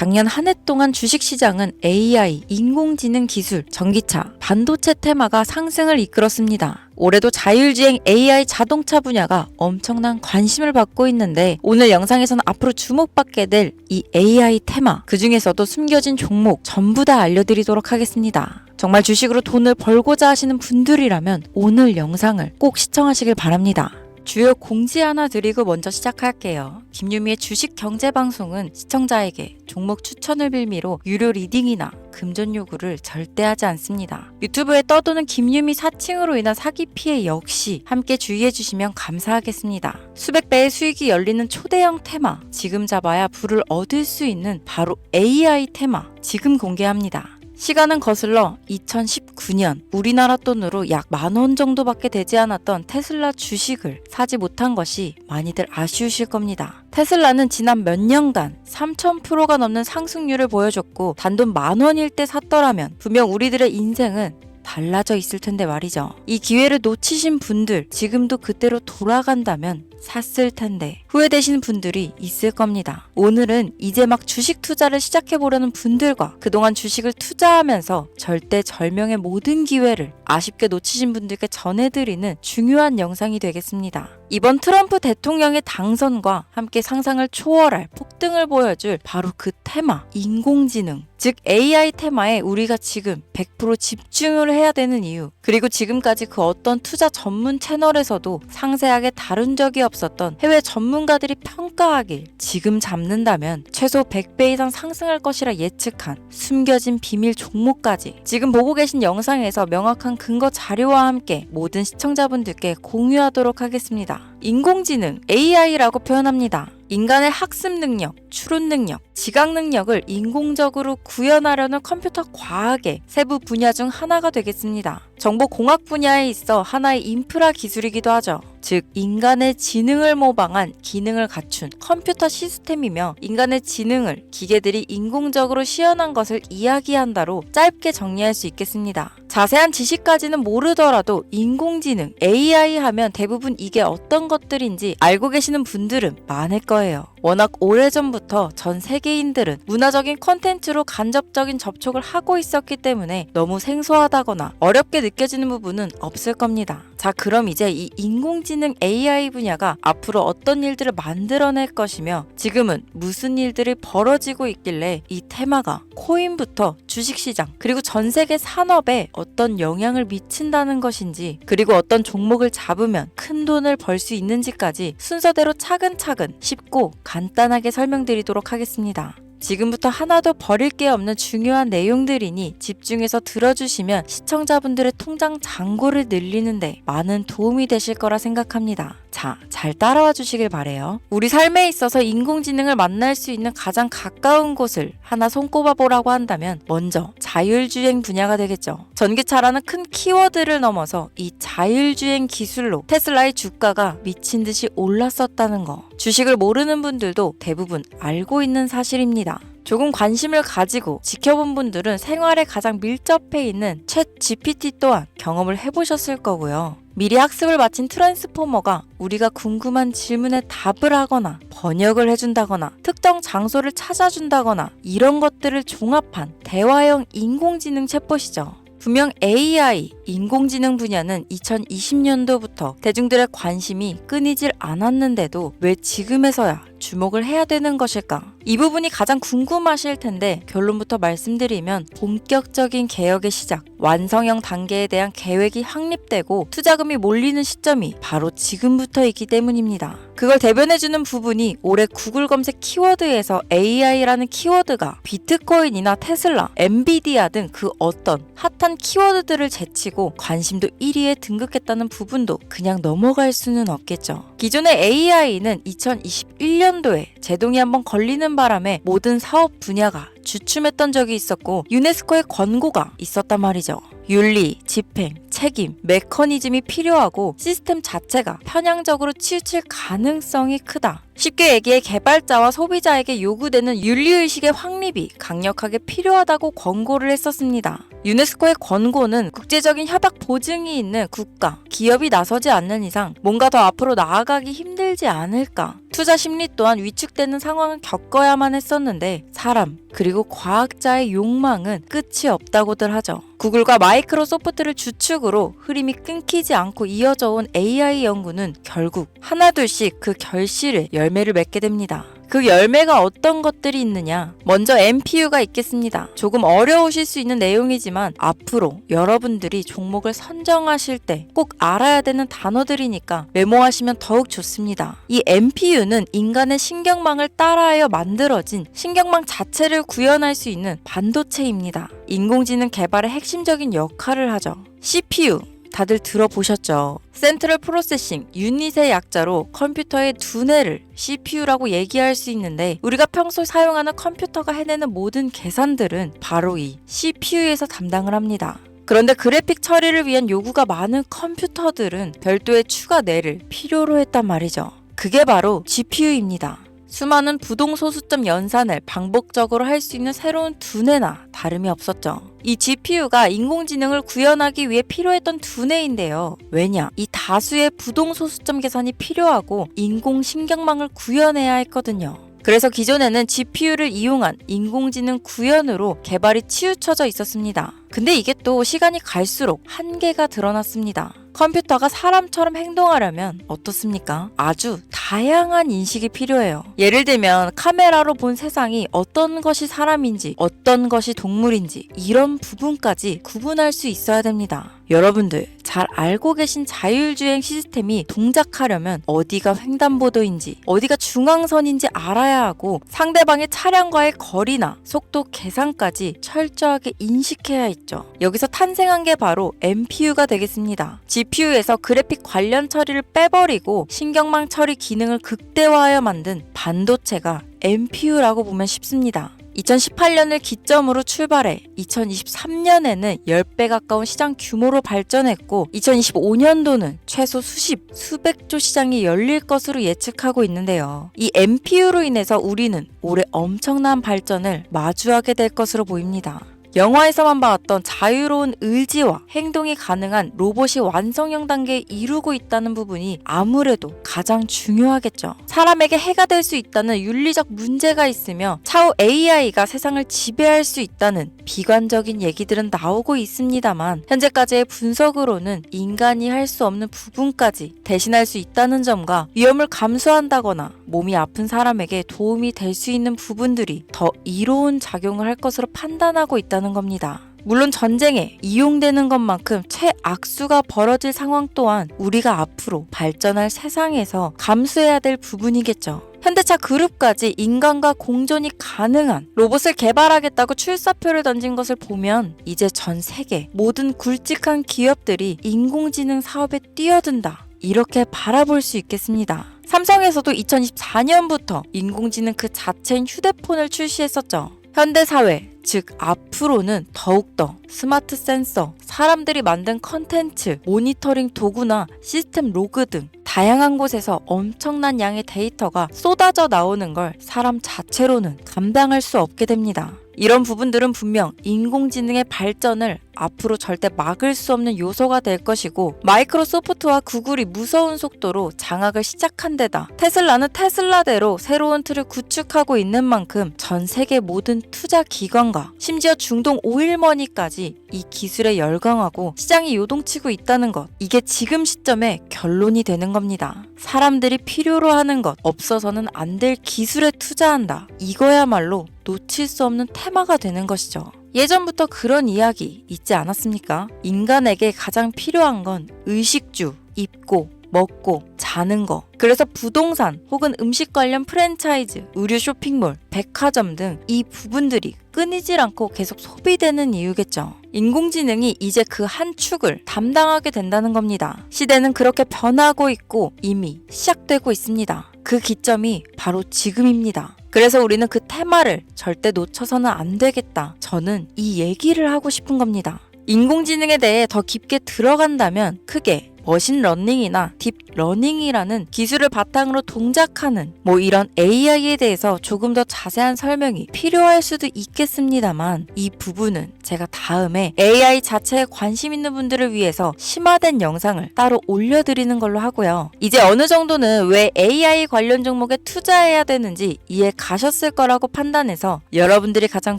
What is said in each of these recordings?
작년 한 해 동안 주식시장은 AI, 인공지능 기술, 전기차, 반도체 테마가 상승을 이끌었습니다. 올해도 자율주행 AI 자동차 분야가 엄청난 관심을 받고 있는데 오늘 영상에서는 앞으로 주목받게 될 이 AI 테마, 그 중에서도 숨겨진 종목 전부 다 알려드리도록 하겠습니다. 정말 주식으로 돈을 벌고자 하시는 분들이라면 오늘 영상을 꼭 시청하시길 바랍니다. 주요 공지 하나 드리고 먼저 시작할게요. 김유미의 주식 경제 방송은 시청자에게 종목 추천을 빌미로 유료 리딩이나 금전 요구를 절대 하지 않습니다. 유튜브에 떠도는 김유미 사칭으로 인한 사기 피해 역시 함께 주의해 주시면 감사하겠습니다. 수백 배의 수익이 열리는 초대형 테마, 지금 잡아야 부를 얻을 수 있는 바로 AI 테마, 지금 공개합니다. 시간은 거슬러 2019년 우리나라 돈으로 약 10,000원 정도밖에 되지 않았던 테슬라 주식을 사지 못한 것이 많이들 아쉬우실 겁니다. 테슬라는 지난 몇 년간 3000%가 넘는 상승률을 보여줬고 단돈 10,000원일 때 샀더라면 분명 우리들의 인생은 달라져 있을 텐데 말이죠. 이 기회를 놓치신 분들, 지금도 그때로 돌아간다면 샀을 텐데 후회되시는 분들이 있을 겁니다. 오늘은 이제 막 주식 투자를 시작해보려는 분들과 그동안 주식을 투자하면서 절대절명의 모든 기회를 아쉽게 놓치신 분들께 전해드리는 중요한 영상이 되겠습니다. 이번 트럼프 대통령의 당선과 함께 상상을 초월할 폭등을 보여줄 바로 그 테마, 인공지능, 즉 AI 테마에 우리가 지금 100% 집중을 해야 되는 이유, 그리고 지금까지 그 어떤 투자 전문 채널에서도 상세하게 다룬 적이 없었던 해외 전문가들이 평가하길 지금 잡는다면 최소 100배 이상 상승할 것이라 예측한 숨겨진 비밀 종목까지 지금 보고 계신 영상에서 명확한 근거 자료와 함께 모든 시청자분들께 공유하도록 하겠습니다. 인공지능, AI라고 표현합니다. 인간의 학습 능력, 추론 능력, 지각 능력을 인공적으로 구현하려는 컴퓨터 과학의 세부 분야 중 하나가 되겠습니다. 정보공학 분야에 있어 하나의 인프라 기술이기도 하죠. 즉 인간의 지능을 모방한 기능을 갖춘 컴퓨터 시스템이며 인간의 지능을 기계들이 인공적으로 시연한 것을 이야기한다로 짧게 정리할 수 있겠습니다. 자세한 지식까지는 모르더라도 인공지능, AI 하면 대부분 이게 어떤 것들인지 알고 계시는 분들은 많을 거예요. 워낙 오래전부터 전 세계인들은 문화적인 콘텐츠로 간접적인 접촉을 하고 있었기 때문에 너무 생소하다거나 어렵게 느껴지는 부분은 없을 겁니다. 자, 그럼 이제 이 인공지능 AI 분야가 앞으로 어떤 일들을 만들어낼 것이며 지금은 무슨 일들이 벌어지고 있길래 이 테마가 코인부터 주식시장 그리고 전 세계 산업에 어떤 영향을 미친다는 것인지, 그리고 어떤 종목을 잡으면 큰 돈을 벌 수 있는지까지 순서대로 차근차근 쉽고 간단하게 설명드리도록 하겠습니다. 지금부터 하나도 버릴 게 없는 중요한 내용들이니 집중해서 들어주시면 시청자분들의 통장 잔고를 늘리는데 많은 도움이 되실 거라 생각합니다. 자, 잘 따라와 주시길 바래요. 우리 삶에 있어서 인공지능을 만날 수 있는 가장 가까운 곳을 하나 손꼽아 보라고 한다면 먼저 자율주행 분야가 되겠죠. 전기차라는 큰 키워드를 넘어서 이 자율주행 기술로 테슬라의 주가가 미친 듯이 올랐었다는 거, 주식을 모르는 분들도 대부분 알고 있는 사실입니다. 조금 관심을 가지고 지켜본 분들은 생활에 가장 밀접해 있는 챗 GPT 또한 경험을 해보셨을 거고요. 미리 학습을 마친 트랜스포머가 우리가 궁금한 질문에 답을 하거나 번역을 해준다거나 특정 장소를 찾아준다거나 이런 것들을 종합한 대화형 인공지능 챗봇이죠. 분명 AI, 인공지능 분야는 2020년도부터 대중들의 관심이 끊이질 않았는데도 왜 지금에서야 주목을 해야 되는 것일까? 이 부분이 가장 궁금하실 텐데 결론부터 말씀드리면 본격적인 개혁의 시작, 완성형 단계에 대한 계획이 확립되고 투자금이 몰리는 시점이 바로 지금부터이기 때문입니다. 그걸 대변해주는 부분이 올해 구글 검색 키워드에서 AI라는 키워드가 비트코인이나 테슬라, 엔비디아 등 그 어떤 핫한 키워드들을 제치고 관심도 1위에 등극했다는 부분도 그냥 넘어갈 수는 없겠죠. 기존의 AI는 2021년도에 제동이 한번 걸리는 바람에 모든 사업 분야가 주춤했던 적이 있었고 유네스코의 권고가 있었단 말이죠. 윤리, 집행, 책임, 메커니즘이 필요하고 시스템 자체가 편향적으로 치우칠 가능성이 크다. 쉽게 얘기해 개발자와 소비자에게 요구되는 윤리의식의 확립이 강력하게 필요하다고 권고를 했었습니다. 유네스코의 권고는 국제적인 협약 보증이 있는 국가, 기업이 나서지 않는 이상 뭔가 더 앞으로 나아가기 힘들지 않을까. 투자 심리 또한 위축되는 상황을 겪어야만 했었는데 사람, 그리고 과학자의 욕망은 끝이 없다고들 하죠. 구글과 마이크로소프트를 주축으로 흐름이 끊기지 않고 이어져 온 AI 연구는 결국 하나둘씩 그 결실에 열매를 맺게 됩니다. 그 열매가 어떤 것들이 있느냐? 먼저 NPU가 있겠습니다. 조금 어려우실 수 있는 내용이지만 앞으로 여러분들이 종목을 선정하실 때 꼭 알아야 되는 단어들이니까 메모하시면 더욱 좋습니다. 이 NPU는 인간의 신경망을 따라하여 만들어진 신경망 자체를 구현할 수 있는 반도체입니다. 인공지능 개발의 핵심적인 역할을 하죠. CPU 다들 들어보셨죠? 센트럴 프로세싱 유닛의 약자로 컴퓨터의 두뇌를 CPU라고 얘기할 수 있는데 우리가 평소 사용하는 컴퓨터가 해내는 모든 계산들은 바로 이 CPU에서 담당을 합니다. 그런데 그래픽 처리를 위한 요구가 많은 컴퓨터들은 별도의 추가 뇌를 필요로 했단 말이죠. 그게 바로 GPU입니다. 수많은 부동 소수점 연산을 반복적으로 할 수 있는 새로운 두뇌나 다름이 없었죠. 이 GPU가 인공지능을 구현하기 위해 필요했던 두뇌인데요. 왜냐? 이 다수의 부동 소수점 계산이 필요하고 인공신경망을 구현해야 했거든요. 그래서 기존에는 GPU를 이용한 인공지능 구현으로 개발이 치우쳐져 있었습니다. 근데 이게 또 시간이 갈수록 한계가 드러났습니다. 컴퓨터가 사람처럼 행동하려면 어떻습니까? 아주 다양한 인식이 필요해요. 예를 들면 카메라로 본 세상이 어떤 것이 사람인지 어떤 것이 동물인지 이런 부분까지 구분할 수 있어야 됩니다. 여러분들 잘 알고 계신 자율주행 시스템이 동작하려면 어디가 횡단보도인지 어디가 중앙선인지 알아야 하고 상대방의 차량과의 거리나 속도 계산까지 철저하게 인식해야 있죠. 여기서 탄생한 게 바로 NPU가 되겠습니다. GPU에서 그래픽 관련 처리를 빼버리고 신경망 처리 기능을 극대화하여 만든 반도체가 NPU라고 보면 쉽습니다. 2018년을 기점으로 출발해 2023년에는 10배 가까운 시장 규모로 발전했고 2025년도는 최소 수백조 시장이 열릴 것으로 예측하고 있는데요. 이 NPU로 인해서 우리는 올해 엄청난 발전을 마주하게 될 것으로 보입니다. 영화에서만 봤던 자유로운 의지와 행동이 가능한 로봇이 완성형 단계에 이루고 있다는 부분이 아무래도 가장 중요하겠죠. 사람에게 해가 될 수 있다는 윤리적 문제가 있으며 차후 AI가 세상을 지배할 수 있다는 비관적인 얘기들은 나오고 있습니다만 현재까지의 분석으로는 인간이 할 수 없는 부분까지 대신할 수 있다는 점과 위험을 감수한다거나 몸이 아픈 사람에게 도움이 될 수 있는 부분들이 더 이로운 작용을 할 것으로 판단하고 있다는 겁니다. 물론 전쟁에 이용되는 것만큼 최악수가 벌어질 상황 또한 우리가 앞으로 발전할 세상에서 감수해야 될 부분이겠죠. 현대차 그룹까지 인간과 공존이 가능한 로봇을 개발하겠다고 출사표를 던진 것을 보면 이제 전 세계 모든 굵직한 기업들이 인공지능 사업에 뛰어든다. 이렇게 바라볼 수 있겠습니다. 삼성에서도 2024년부터 인공지능 그 자체인 휴대폰을 출시했었죠. 현대사회, 즉 앞으로는 더욱더 스마트 센서, 사람들이 만든 컨텐츠, 모니터링 도구나 시스템 로그 등 다양한 곳에서 엄청난 양의 데이터가 쏟아져 나오는 걸 사람 자체로는 감당할 수 없게 됩니다. 이런 부분들은 분명 인공지능의 발전을 앞으로 절대 막을 수 없는 요소가 될 것이고 마이크로소프트와 구글이 무서운 속도로 장악을 시작한 데다 테슬라는 테슬라대로 새로운 틀을 구축하고 있는 만큼 전 세계 모든 투자 기관과 심지어 중동 오일머니까지 이 기술에 열광하고 시장이 요동치고 있다는 것, 이게 지금 시점에 결론이 되는 겁니다. 사람들이 필요로 하는 것, 없어서는 안 될 기술에 투자한다. 이거야말로 놓칠 수 없는 테마가 되는 것이죠. 예전부터 그런 이야기 있지 않았습니까? 인간에게 가장 필요한 건 의식주, 입고, 먹고, 자는 거. 그래서 부동산 혹은 음식 관련 프랜차이즈, 의류 쇼핑몰, 백화점 등 이 부분들이 끊이질 않고 계속 소비되는 이유겠죠. 인공지능이 이제 그 한 축을 담당하게 된다는 겁니다. 시대는 그렇게 변하고 있고 이미 시작되고 있습니다. 그 기점이 바로 지금입니다. 그래서 우리는 그 테마를 절대 놓쳐서는 안 되겠다. 저는 이 얘기를 하고 싶은 겁니다. 인공지능에 대해 더 깊게 들어간다면 크게 머신러닝이나 딥러닝이라는 기술을 바탕으로 동작하는 이런 AI에 대해서 조금 더 자세한 설명이 필요할 수도 있겠습니다만, 이 부분은 제가 다음에 AI 자체에 관심 있는 분들을 위해서 심화된 영상을 따로 올려드리는 걸로 하고요. 이제 어느 정도는 왜 AI 관련 종목에 투자해야 되는지 이해 가셨을 거라고 판단해서 여러분들이 가장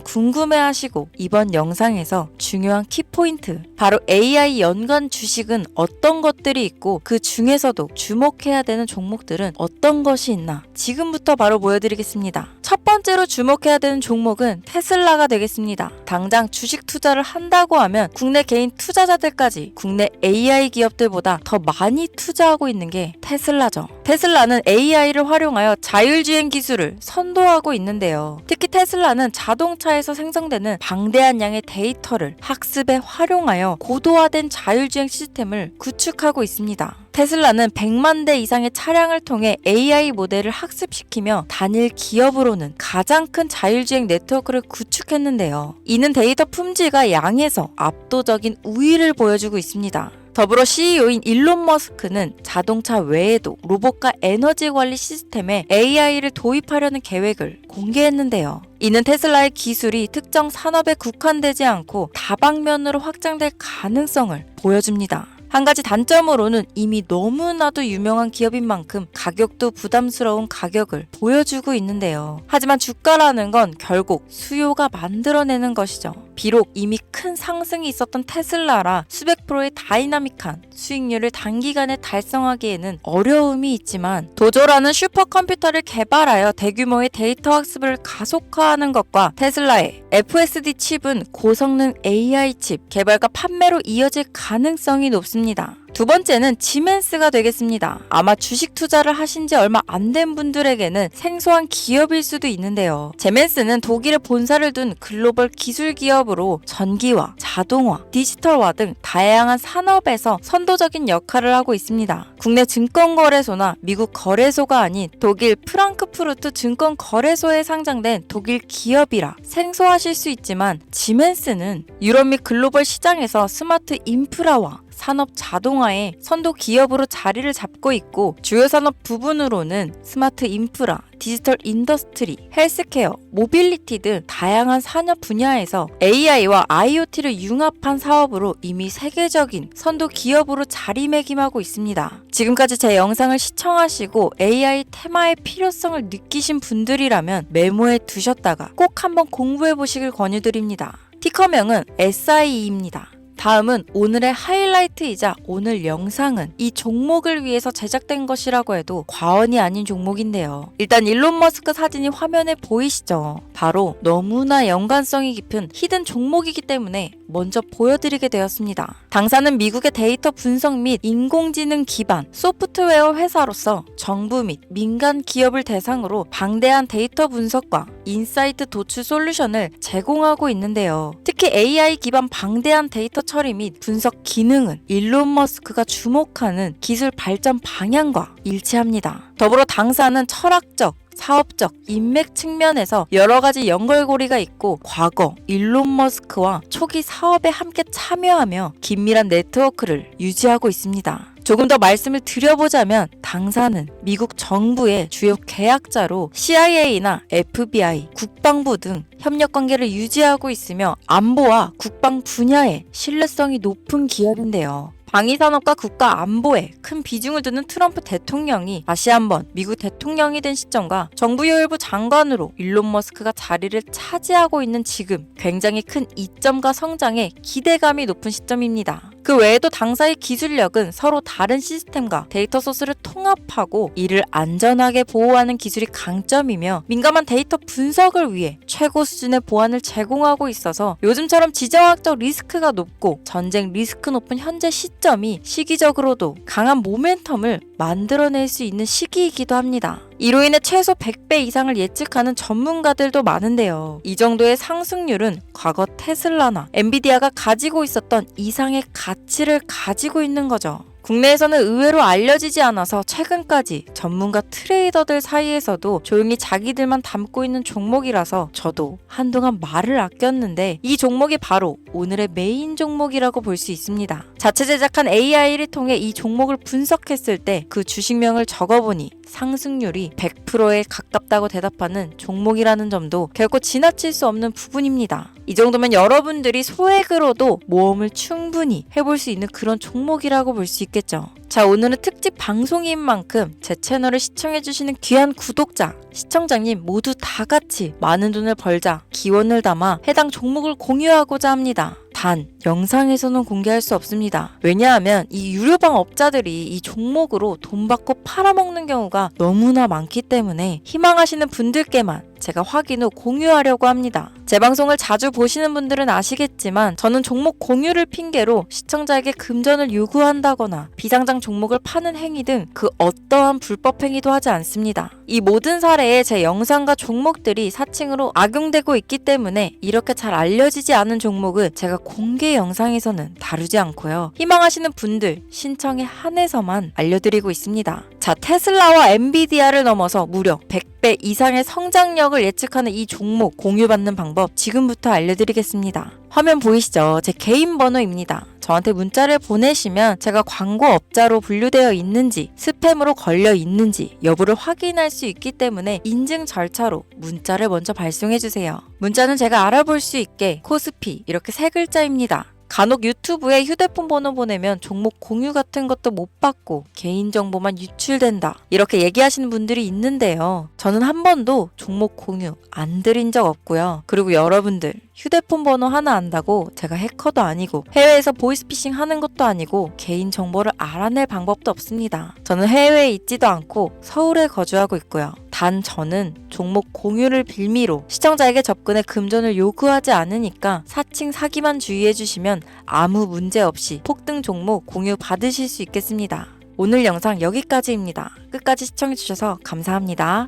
궁금해하시고 이번 영상에서 중요한 키포인트, 바로 AI 연관 주식은 어떤 것들이 있고 그 중에서도 주목해야 되는 종목들은 어떤 것이 있나 지금부터 바로 보여드리겠습니다. 첫 번째로 주목해야 되는 종목은 테슬라가 되겠습니다. 당장 주식 투자를 한다고 하면 국내 개인 투자자들까지 국내 AI 기업들보다 더 많이 투자하고 있는 게 테슬라죠. 테슬라는 AI를 활용하여 자율주행 기술을 선도하고 있는데요. 특히 테슬라는 자동차에서 생성되는 방대한 양의 데이터를 학습에 활용하여 고도화된 자율주행 시스템을 구축하고 있습니다. 테슬라는 100만 대 이상의 차량을 통해 AI 모델을 학습시키며 단일 기업으로는 가장 큰 자율주행 네트워크를 구축했는데요. 이는 데이터 품질과 양에서 압도적인 우위를 보여주고 있습니다. 더불어 CEO인 일론 머스크는 자동차 외에도 로봇과 에너지 관리 시스템에 AI를 도입하려는 계획을 공개했는데요. 이는 테슬라의 기술이 특정 산업에 국한되지 않고 다방면으로 확장될 가능성을 보여줍니다. 한 가지 단점으로는 이미 너무나도 유명한 기업인 만큼 가격도 부담스러운 가격을 보여주고 있는데요. 하지만 주가라는 건 결국 수요가 만들어내는 것이죠. 비록 이미 큰 상승이 있었던 테슬라라 수백 프로의 다이나믹한 수익률을 단기간에 달성하기에는 어려움이 있지만, 도조라는 슈퍼컴퓨터를 개발하여 대규모의 데이터 학습을 가속화하는 것과 테슬라의 FSD 칩은 고성능 AI 칩 개발과 판매로 이어질 가능성이 높습니다. 두 번째는 지멘스가 되겠습니다. 아마 주식 투자를 하신 지 얼마 안 된 분들에게는 생소한 기업일 수도 있는데요. 지멘스는 독일에 본사를 둔 글로벌 기술 기업으로 전기화, 자동화, 디지털화 등 다양한 산업에서 선도적인 역할을 하고 있습니다. 국내 증권거래소나 미국 거래소가 아닌 독일 프랑크푸르트 증권거래소에 상장된 독일 기업이라 생소하실 수 있지만, 지멘스는 유럽 및 글로벌 시장에서 스마트 인프라와 산업 자동화의 선도 기업으로 자리를 잡고 있고, 주요 산업 부분으로는 스마트 인프라, 디지털 인더스트리, 헬스케어, 모빌리티 등 다양한 산업 분야에서 AI와 IoT를 융합한 사업으로 이미 세계적인 선도 기업으로 자리매김하고 있습니다. 지금까지 제 영상을 시청하시고 AI 테마의 필요성을 느끼신 분들이라면 메모해 두셨다가 꼭 한번 공부해 보시길 권유드립니다. 티커명은 SIE입니다. 다음은 오늘의 하이라이트이자 오늘 영상은 이 종목을 위해서 제작된 것이라고 해도 과언이 아닌 종목인데요. 일단 일론 머스크 사진이 화면에 보이시죠? 바로 너무나 연관성이 깊은 히든 종목이기 때문에 먼저 보여드리게 되었습니다. 당사는 미국의 데이터 분석 및 인공지능 기반 소프트웨어 회사로서 정부 및 민간 기업을 대상으로 방대한 데이터 분석과 인사이트 도출 솔루션을 제공하고 있는데요. 특히 AI 기반 방대한 데이터 처리 및 분석 기능은 일론 머스크가 주목하는 기술 발전 방향과 일치합니다. 더불어 당사는 철학적, 사업적, 인맥 측면에서 여러 가지 연결고리가 있고, 과거 일론 머스크와 초기 사업에 함께 참여하며 긴밀한 네트워크를 유지하고 있습니다. 조금 더 말씀을 드려보자면, 당사는 미국 정부의 주요 계약자로 CIA나 FBI, 국방부 등 협력 관계를 유지하고 있으며 안보와 국방 분야에 신뢰성이 높은 기업인데요. 방위산업과 국가 안보에 큰 비중을 두는 트럼프 대통령이 다시 한번 미국 대통령이 된 시점과 정부요일부 장관으로 일론 머스크가 자리를 차지하고 있는 지금 굉장히 큰 이점과 성장에 기대감이 높은 시점입니다. 그 외에도 당사의 기술력은 서로 다른 시스템과 데이터 소스를 통합하고 이를 안전하게 보호하는 기술이 강점이며, 민감한 데이터 분석을 위해 최고 수준의 보안을 제공하고 있어서 요즘처럼 지정학적 리스크가 높고 전쟁 리스크 높은 현재 시점이 시기적으로도 강한 모멘텀을 만들어낼 수 있는 시기이기도 합니다. 이로 인해 최소 100배 이상을 예측하는 전문가들도 많은데요. 이 정도의 상승률은 과거 테슬라나 엔비디아가 가지고 있었던 이상의 가치를 가지고 있는 거죠. 국내에서는 의외로 알려지지 않아서 최근까지 전문가 트레이더들 사이에서도 조용히 자기들만 담고 있는 종목이라서 저도 한동안 말을 아꼈는데 이 종목이 바로 오늘의 메인 종목이라고 볼 수 있습니다. 자체 제작한 AI를 통해 이 종목을 분석했을 때 그 주식명을 적어보니 상승률이 100%에 가깝다고 대답하는 종목이라는 점도 결코 지나칠 수 없는 부분입니다. 이 정도면 여러분들이 소액으로도 모험을 충분히 해볼 수 있는 그런 종목이라고 볼 수 있겠죠. 자, 오늘은 특집 방송인 만큼 제 채널을 시청해주시는 귀한 구독자, 시청자님 모두 다 같이 많은 돈을 벌자 기원을 담아 해당 종목을 공유하고자 합니다. 단, 영상에서는 공개할 수 없습니다. 왜냐하면 이 유료방 업자들이 이 종목으로 돈 받고 팔아먹는 경우가 너무나 많기 때문에 희망하시는 분들께만 제가 확인 후 공유하려고 합니다. 제 방송을 자주 보시는 분들은 아시겠지만 저는 종목 공유를 핑계로 시청자에게 금전을 요구한다거나 비상장 종목을 파는 행위 등 그 어떠한 불법 행위도 하지 않습니다. 이 모든 사례에 제 영상과 종목들이 사칭으로 악용되고 있기 때문에 이렇게 잘 알려지지 않은 종목은 제가 공개 영상에서는 다루지 않고요. 희망하시는 분들 신청에 한해서만 알려드리고 있습니다. 자, 테슬라와 엔비디아를 넘어서 무려 100배 이상의 성장력을 예측하는 이 종목 공유받는 방법 지금부터 알려드리겠습니다. 화면 보이시죠? 제 개인 번호입니다. 저한테 문자를 보내시면 제가 광고업자로 분류되어 있는지 스팸으로 걸려 있는지 여부를 확인할 수 있기 때문에 인증 절차로 문자를 먼저 발송해주세요. 문자는 제가 알아볼 수 있게 코스피 이렇게 3글자입니다. 간혹 유튜브에 휴대폰 번호 보내면 종목 공유 같은 것도 못 받고 개인정보만 유출된다 이렇게 얘기하시는 분들이 있는데요. 저는 한 번도 종목 공유 안 드린 적 없고요. 그리고 여러분들 휴대폰 번호 하나 안다고 제가 해커도 아니고 해외에서 보이스피싱 하는 것도 아니고 개인정보를 알아낼 방법도 없습니다. 저는 해외에 있지도 않고 서울에 거주하고 있고요. 단 저는 종목 공유를 빌미로 시청자에게 접근해 금전을 요구하지 않으니까 사칭 사기만 주의해 주시면 아무 문제 없이 폭등 종목 공유 받으실 수 있겠습니다. 오늘 영상 여기까지입니다. 끝까지 시청해 주셔서 감사합니다.